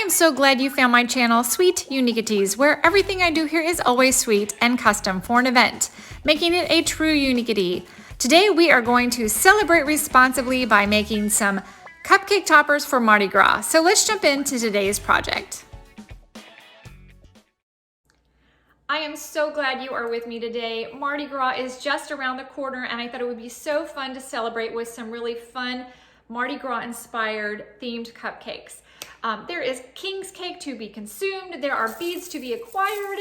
I'm so glad you found my channel, Sweet Uniqueities, where everything I do here is always sweet and custom for an event, making it a true Uniqueity. Today we are going to celebrate responsibly by making some cupcake toppers for Mardi Gras. So let's jump into today's project. I am so glad you are with me today. Mardi Gras is just around the corner, and I thought it would be so fun to celebrate with some really fun Mardi Gras inspired themed cupcakes. There is king's cake to be consumed. There are beads to be acquired.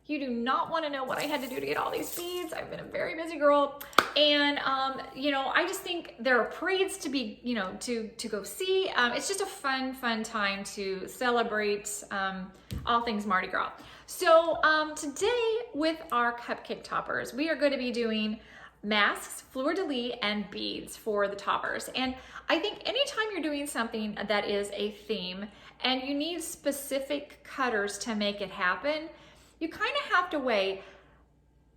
You do not want to know what I had to do to get all these beads. I've been a very busy girl. And, I just think there are parades to be, to go see. It's just a fun time to celebrate all things Mardi Gras. So today with our cupcake toppers, we are going to be doing masks, Fleur De Lis, and beads for the toppers. And I think anytime you're doing something that is a theme and you need specific cutters to make it happen, you kind of have to weigh,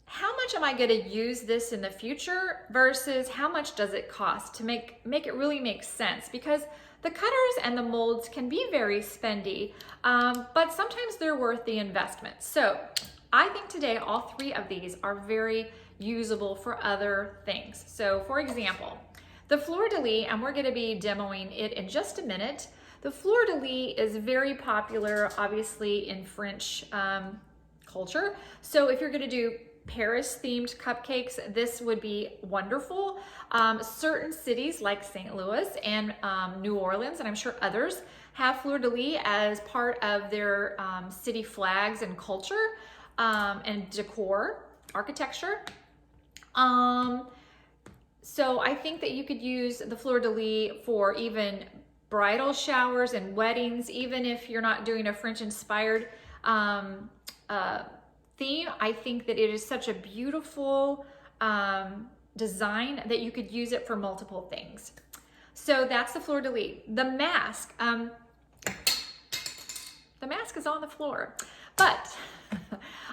how much am I going to use this in the future versus how much does it cost to make it really make sense? Because the cutters and the molds can be very spendy, but sometimes they're worth the investment. So I think today all three of these are very usable for other things. So for example, the Fleur De Lis, and we're going to be demoing it in just a minute. The Fleur De Lis is very popular, obviously, in French culture. So if you're going to do Paris themed cupcakes, this would be wonderful. Certain cities like St. Louis and New Orleans, and I'm sure others, have Fleur De Lis as part of their city flags and culture and decor, architecture. So I think that you could use the Fleur De Lis for even bridal showers and weddings, even if you're not doing a French inspired theme. I think that it is such a beautiful design that you could use it for multiple things. So that's the Fleur De Lis. The mask is on the floor, but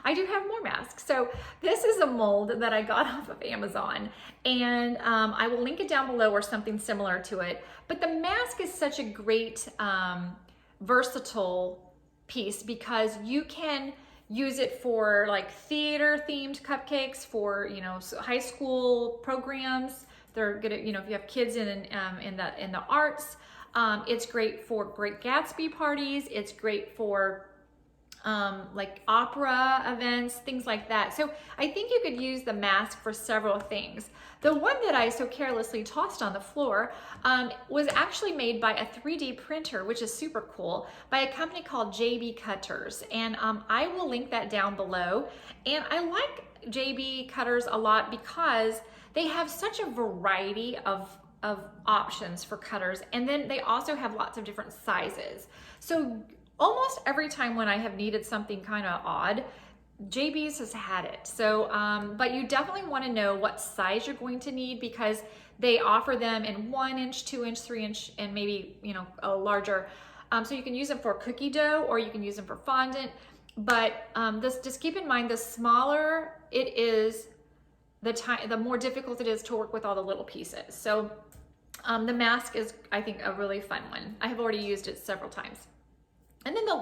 I do have more masks. So this is a mold that I got off of Amazon, and I will link it down below or something similar to it. But the mask is such a great versatile piece because you can use it for like theater themed cupcakes for, high school programs. They're good at, if you have kids in the arts. It's great for Great Gatsby parties. It's great for like opera events, things like that. So I think you could use the mask for several things. The one that I so carelessly tossed on the floor was actually made by a 3D printer, which is super cool, by a company called JB Cutters. And I will link that down below. And I like JB Cutters a lot because they have such a variety of options for cutters. And then they also have lots of different sizes. So almost every time when I have needed something kind of odd, JB's has had it. So, but you definitely want to know what size you're going to need because they offer them in 1 inch, 2 inch, 3 inch, and maybe, a larger. So you can use them for cookie dough or you can use them for fondant. But just keep in mind, the smaller it is, the more difficult it is to work with all the little pieces. So the mask is, I think, a really fun one. I have already used it several times. And then the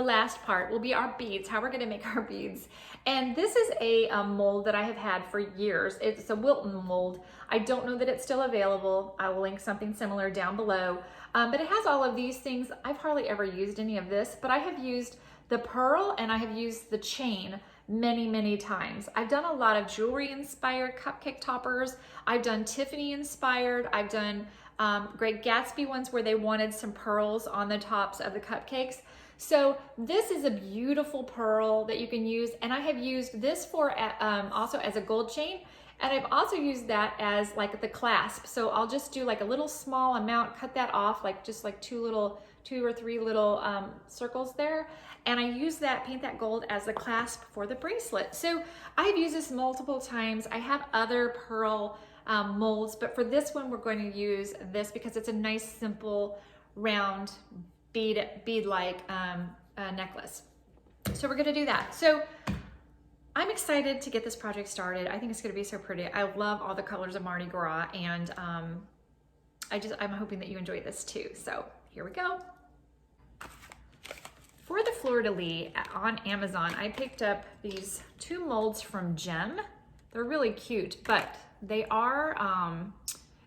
last part will be our beads, how we're going to make our beads. And this is a mold that I have had for years. It's a Wilton mold. I don't know that it's still available. I will link something similar down below. But it has all of these things. I've hardly ever used any of this, but I have used the pearl and I have used the chain many times. I've done a lot of jewelry inspired cupcake toppers. I've done Tiffany inspired. I've done Great Gatsby ones where they wanted some pearls on the tops of the cupcakes. So this is a beautiful pearl that you can use, and I have used this for also as a gold chain, and I've also used that as like the clasp. So I'll just do like a little small amount, cut that off, like just like two or three little circles there, and I use that, paint that gold as the clasp for the bracelet. So I've used this multiple times. I have other pearl molds, but for this one we're going to use this because it's a nice simple round bead-like necklace. So we're going to do that. So I'm excited to get this project started. I think it's going to be so pretty. I love all the colors of Mardi Gras, and I'm hoping that you enjoy this too. So here we go. For the Fleur De Lis on Amazon, I picked up these 2 molds from Gem. They're really cute, but they are,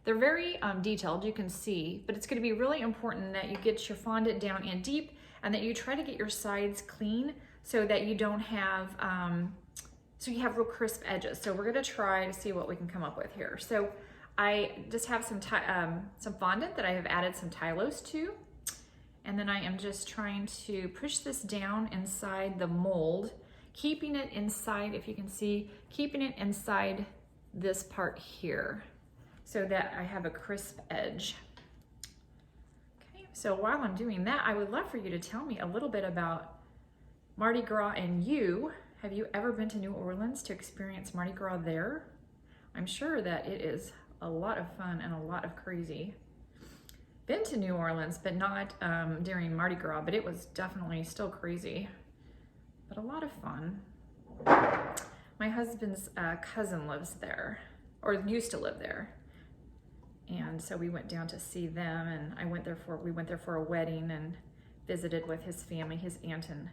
they're very detailed, you can see, but it's gonna be really important that you get your fondant down in deep and that you try to get your sides clean so that you don't have, so you have real crisp edges. So we're gonna try to see what we can come up with here. So I just have some fondant that I have added some Tylose to, and then I am just trying to push this down inside the mold, keeping it inside, if you can see, keeping it inside this part here so that I have a crisp edge. Okay, so while I'm doing that, I would love for you to tell me a little bit about Mardi Gras and you. Have you ever been to New Orleans to experience Mardi Gras there? I'm sure that it is a lot of fun and a lot of crazy. Been to New Orleans, but not during Mardi Gras, but it was definitely still crazy, but a lot of fun. My husband's cousin lives there, or used to live there. And so we went down to see them, and we went there for a wedding and visited with his family. His aunt and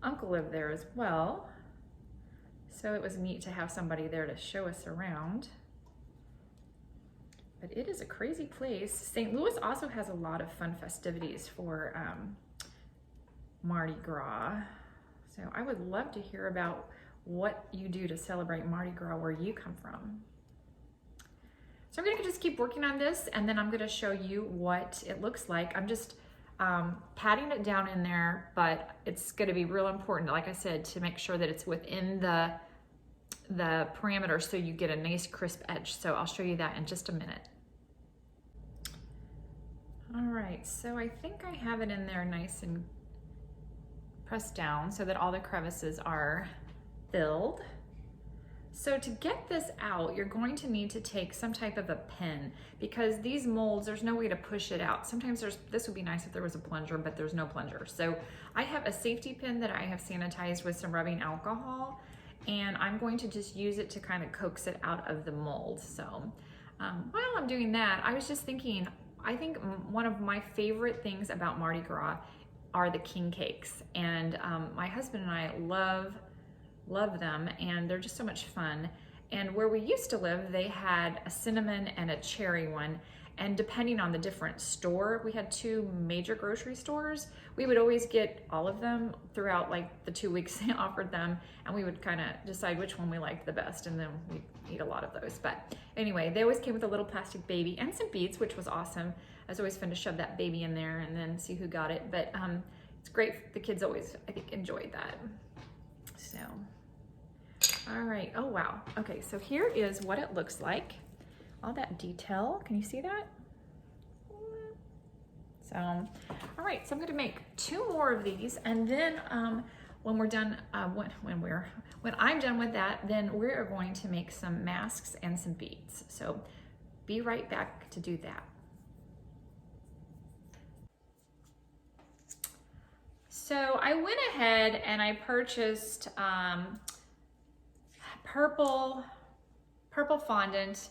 uncle lived there as well. So it was neat to have somebody there to show us around. But it is a crazy place. St. Louis also has a lot of fun festivities for Mardi Gras. So I would love to hear about what you do to celebrate Mardi Gras where you come from. So I'm gonna just keep working on this, and then I'm gonna show you what it looks like. I'm just patting it down in there, but it's gonna be real important, like I said, to make sure that it's within the parameter so you get a nice crisp edge. So I'll show you that in just a minute. All right, so I think I have it in there nice and pressed down so that all the crevices are filled. So to get this out, you're going to need to take some type of a pen, because these molds, there's no way to push it out. Sometimes this would be nice if there was a plunger, but there's no plunger. So I have a safety pin that I have sanitized with some rubbing alcohol, and I'm going to just use it to kind of coax it out of the mold. So while I'm doing that, I was just thinking, I think one of my favorite things about Mardi Gras are the king cakes. And my husband and I love them, and they're just so much fun. And where we used to live, they had a cinnamon and a cherry one, and depending on the different store, we had 2 major grocery stores, we would always get all of them throughout like the 2 weeks they offered them, and we would kind of decide which one we liked the best, and then we'd eat a lot of those. But anyway, they always came with a little plastic baby and some beads, which was awesome. It was always fun to shove that baby in there and then see who got it. But it's great, the kids always, I think, enjoyed that. So, all right, oh wow. Okay, so here is what it looks like. All that detail, can you see that? So, all right, so I'm gonna make 2 more of these, and then when we're done, when I'm done with that, then we're going to make some masks and some beads. So be right back to do that. So I went ahead and I purchased purple fondant.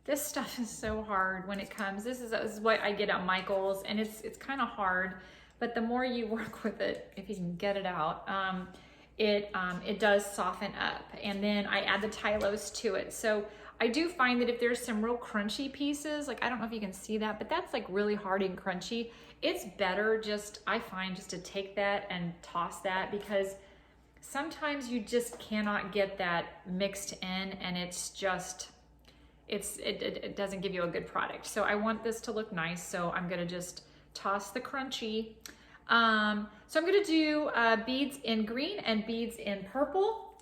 This stuff is so hard when it comes. This is what I get at Michael's, and it's kind of hard, but the more you work with it, if you can get it out, it does soften up. And then I add the Tylose to it. So I do find that if there's some real crunchy pieces, like I don't know if you can see that, but that's like really hard and crunchy. It's better I find just to take that and toss that, because sometimes you just cannot get that mixed in, and it's just, it doesn't give you a good product. So I want this to look nice, so I'm gonna just toss the crunchy. So I'm gonna do beads in green and beads in purple,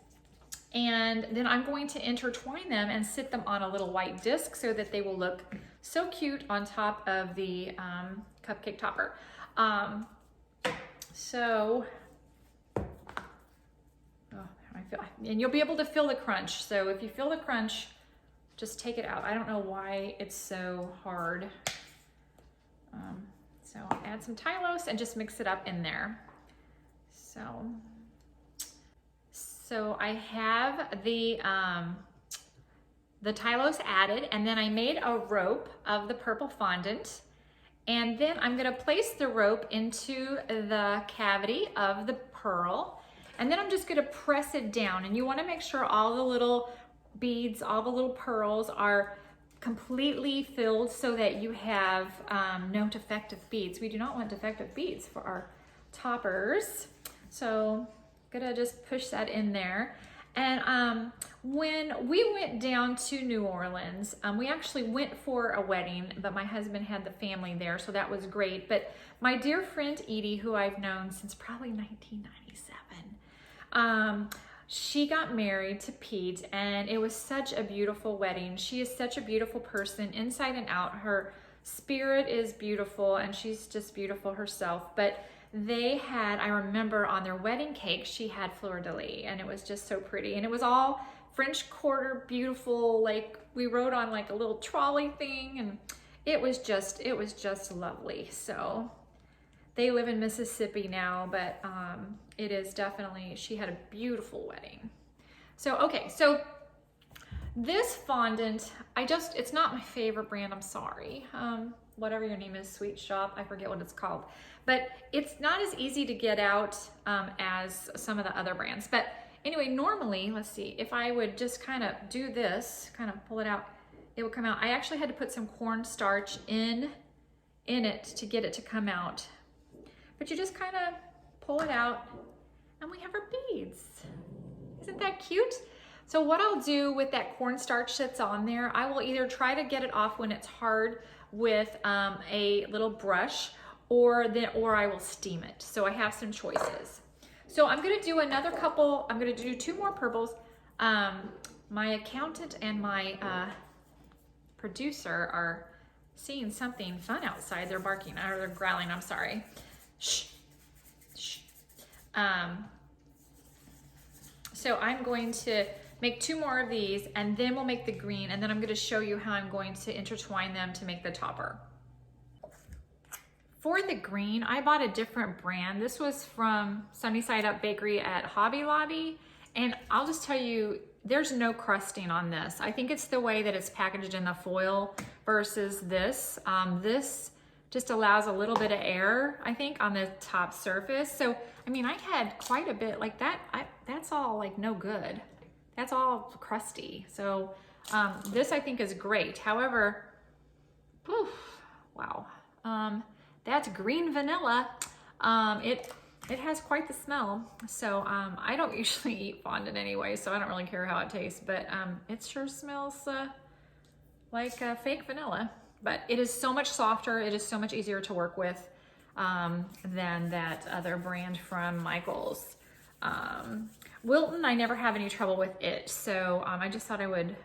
and then I'm going to intertwine them and sit them on a little white disc so that they will look so cute on top of the cupcake topper. And you'll be able to feel the crunch. So if you feel the crunch, just take it out. I don't know why it's so hard. So I'll add some Tylose and just mix it up in there. So I have the Tylose added, and then I made a rope of the purple fondant, And then I'm gonna place the rope into the cavity of the pearl. And then I'm just gonna press it down. And you wanna make sure all the little beads, all the little pearls are completely filled so that you have no defective beads. We do not want defective beads for our toppers. So I'm gonna just push that in there. And when we went down to New Orleans, we actually went for a wedding, but my husband had the family there, so that was great. But my dear friend Edie, who I've known since probably 1997, she got married to Pete, and it was such a beautiful wedding. She is such a beautiful person, inside and out. Her spirit is beautiful, and she's just beautiful herself. But they had, I remember on their wedding cake, she had Fleur De Lis, and it was just so pretty. And it was all French Quarter, beautiful, like we rode on like a little trolley thing, and it was just lovely. So they live in Mississippi now, but it is definitely, she had a beautiful wedding. So, okay, so this fondant, it's not my favorite brand, I'm sorry. Whatever your name is, Sweet Shop, I forget what it's called. But it's not as easy to get out as some of the other brands. But anyway, normally, let's see, if I would just kind of do this, kind of pull it out, it would come out. I actually had to put some cornstarch in it to get it to come out. But you just kind of pull it out, and we have our beads. Isn't that cute? So what I'll do with that cornstarch that's on there, I will either try to get it off when it's hard with a little brush, or I will steam it. So I have some choices. So I'm gonna do another couple, I'm gonna do 2 more purples. My accountant and my producer are seeing something fun outside. They're barking, or they're growling, I'm sorry. Shh, shh. So I'm going to make 2 more of these, and then we'll make the green, and then I'm going to show you how I'm going to intertwine them to make the topper. For the green, I bought a different brand. This was from Sunny Side Up Bakery at Hobby Lobby, and I'll just tell you, there's no crusting on this. I think it's the way that it's packaged in the foil versus this. This just allows a little bit of air, I think, on the top surface. So, I mean, I had quite a bit like that. That's all like no good. That's all crusty. So this I think is great. However, wow, that's green vanilla. It has quite the smell. So I don't usually eat fondant anyway, so I don't really care how it tastes, but it sure smells like fake vanilla. But it is so much softer. It is so much easier to work with than that other brand from Michaels. Wilton, I never have any trouble with it. So I just thought I would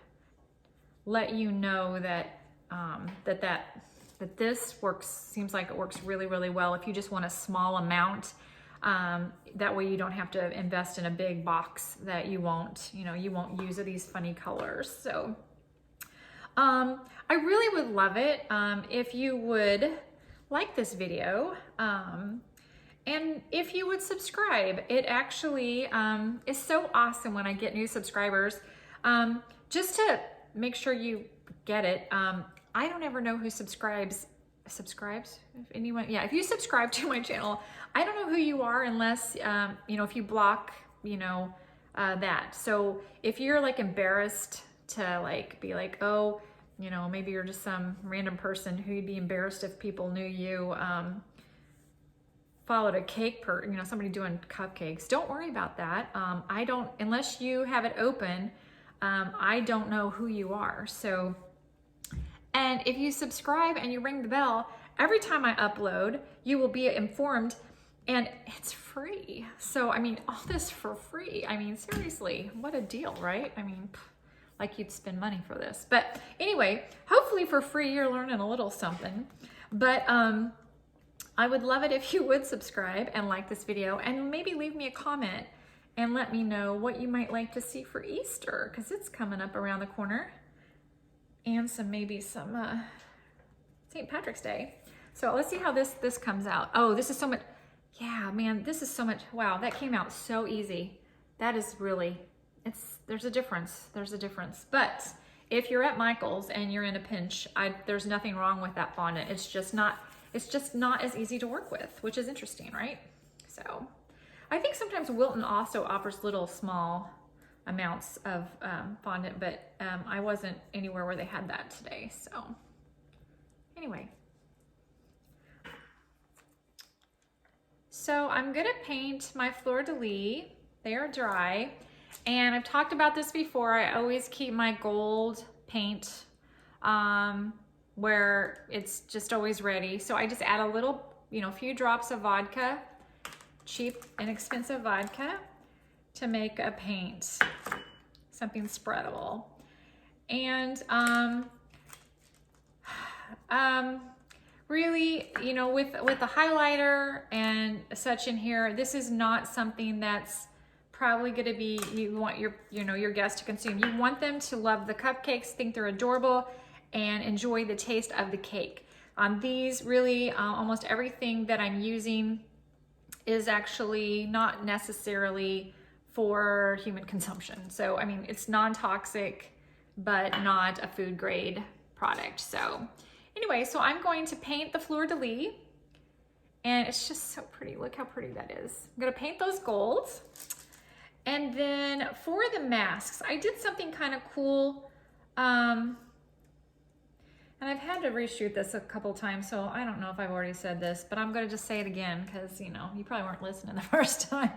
let you know that that this seems like it works really, really well if you just want a small amount. That way you don't have to invest in a big box that you won't use these funny colors. So I really would love it if you would like this video and if you would subscribe. It actually is so awesome when I get new subscribers. Just to make sure you get it, I don't ever know who subscribes. If anyone, yeah, if you subscribe to my channel, I don't know who you are unless, if you block, that. So if you're like embarrassed to like be like, oh, maybe you're just some random person who you'd be embarrassed if people knew you followed a cake somebody doing cupcakes. Don't worry about that. Unless you have it open, I don't know who you are. So, and if you subscribe and you ring the bell, every time I upload, you will be informed, and it's free. So, I mean, all this for free. I mean, seriously, what a deal, right? I mean, like you'd spend money for this. But anyway, hopefully for free, you're learning a little something. But I would love it if you would subscribe and like this video, and maybe leave me a comment and let me know what you might like to see for Easter, because it's coming up around the corner. And maybe some St. Patrick's Day. So let's see how this comes out. Oh, this is so much, yeah, man, this is so much, wow, that came out so easy. That is really, there's a difference. But if you're at Michael's and you're in a pinch, there's nothing wrong with that fondant. It's just not it's just not as easy to work with, which is interesting, right? So I think sometimes Wilton also offers little small amounts of fondant, but I wasn't anywhere where they had that today. So anyway, so I'm gonna paint my Fleur De Lis. They are dry, and I've talked about this before. I always keep my gold paint where it's just always ready. So I just add a little, few drops of vodka, cheap, inexpensive vodka, to make a paint, something spreadable. And really, with the highlighter and such in here, this is not something that's probably going to be, you want your guests to consume. You want them to love the cupcakes, think they're adorable, and enjoy the taste of the cake. These really, almost everything that I'm using is actually not necessarily for human consumption. So, I mean, it's non-toxic, but not a food grade product. So anyway, so I'm going to paint the Fleur De Lis, and it's just so pretty. Look how pretty that is. I'm gonna paint those golds. And then for the masks, I did something kind of cool. And I've had to reshoot this a couple times, so I don't know if I've already said this, but I'm gonna just say it again because, you probably weren't listening the first time.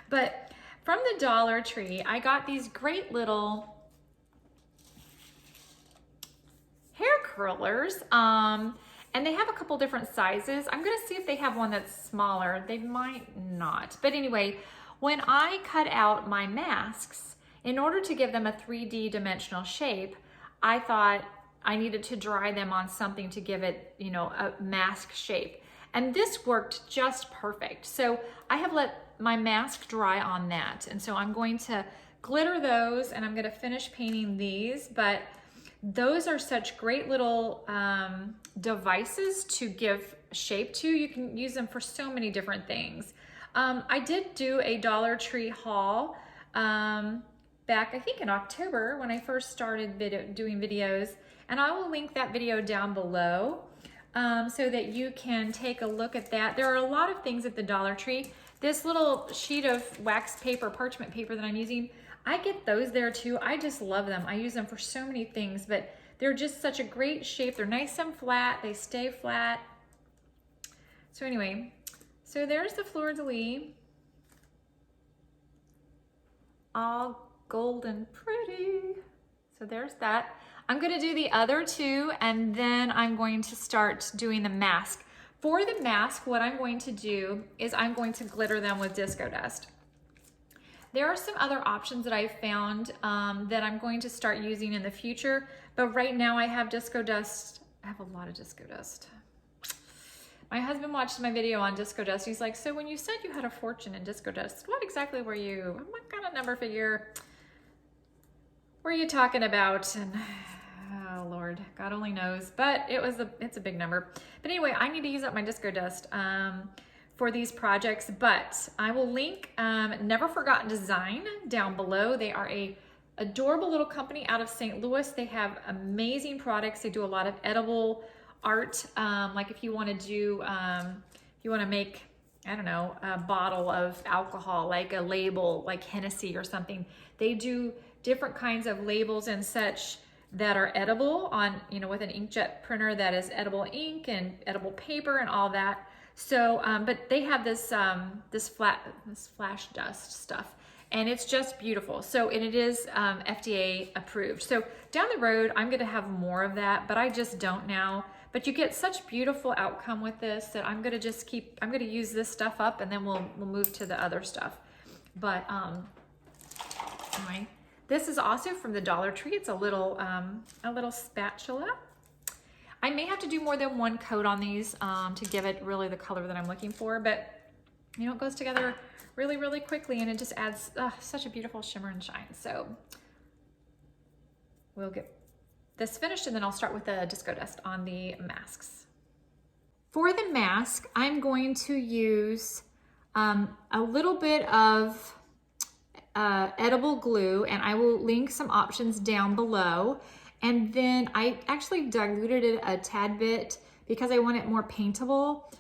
But from the Dollar Tree, I got these great little hair curlers, and they have a couple different sizes. I'm gonna see if they have one that's smaller. They might not. But anyway, when I cut out my masks, in order to give them a 3D dimensional shape, I thought I needed to dry them on something to give it, a mask shape. And this worked just perfect. So I have let my mask dry on that. And so I'm going to glitter those, and I'm gonna finish painting these, but those are such great little devices to give shape to. You can use them for so many different things. I did do a Dollar Tree haul back, I think in October, when I first started doing videos, and I will link that video down below so that you can take a look at that. There are a lot of things at the Dollar Tree. This little sheet of wax paper, parchment paper that I'm using, I get those there too. I just love them. I use them for so many things, but they're just such a great shape. They're nice and flat. They stay flat. So anyway, so there's the Fleur De Lis, all golden pretty. So there's that. I'm gonna do the other two, and then I'm going to start doing the mask. For the mask, what I'm going to do is I'm going to glitter them with disco dust. There are some other options that I've found that I'm going to start using in the future, but right now I have disco dust. I have a lot of disco dust. My husband watched my video on disco dust. He's like, so when you said you had a fortune in disco dust, what exactly were you, what kind of number figure were you talking about? And oh Lord, God only knows, but it's a big number. But anyway, I need to use up my disco dust for these projects, but I will link Never Forgotten Design down below. They are a adorable little company out of St. Louis. They have amazing products. They do a lot of edible art. Like if you want to do, you want to make, I don't know, a bottle of alcohol, like a label, like Hennessy or something. They do different kinds of labels and such that are edible on, with an inkjet printer that is edible ink and edible paper and all that. So, but they have this Flashdust stuff, and it's just beautiful. So, and it is FDA approved. So down the road, I'm going to have more of that, but I just don't now. But you get such beautiful outcome with this that I'm going to use this stuff up, and then we'll move to the other stuff. But anyway, this is also from the Dollar Tree. It's a little spatula. I may have to do more than one coat on these to give it really the color that I'm looking for, but it goes together really, really quickly, and it just adds such a beautiful shimmer and shine. So we'll get this finished, and then I'll start with the disco dust on the masks. For the mask, I'm going to use a little bit of edible glue, and I will link some options down below. And then I actually diluted it a tad bit because I want it more paintable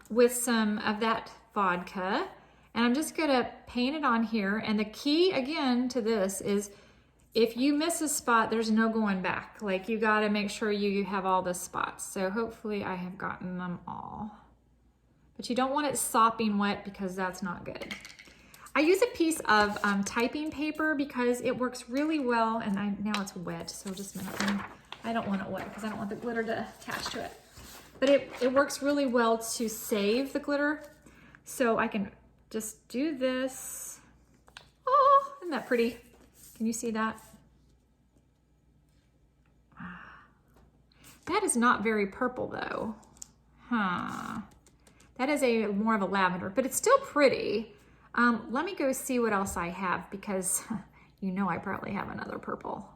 with some of that vodka. And I'm just gonna paint it on here. And the key again to this is if you miss a spot, there's no going back. Like you gotta make sure you have all the spots. So hopefully I have gotten them all. But you don't want it sopping wet because that's not good. I use a piece of typing paper because it works really well. And now it's wet, so just a minute. I don't want it wet because I don't want the glitter to attach to it. But it works really well to save the glitter. So I can just do this. Oh, isn't that pretty? Can you see that? That is not very purple though. Huh. That is more of a lavender, but it's still pretty. Let me go see what else I have because you know I probably have another purple.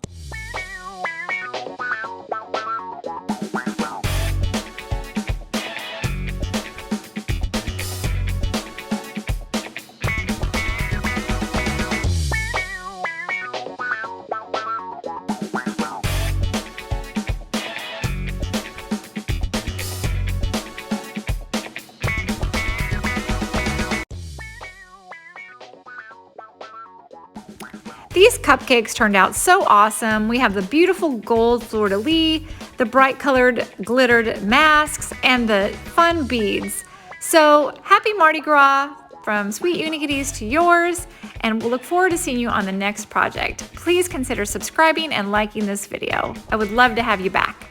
These cupcakes turned out so awesome. We have the beautiful gold Fleur De Lis, the bright colored glittered masks, and the fun beads. So happy Mardi Gras from Sweet Uniqueities to yours, and we'll look forward to seeing you on the next project. Please consider subscribing and liking this video. I would love to have you back.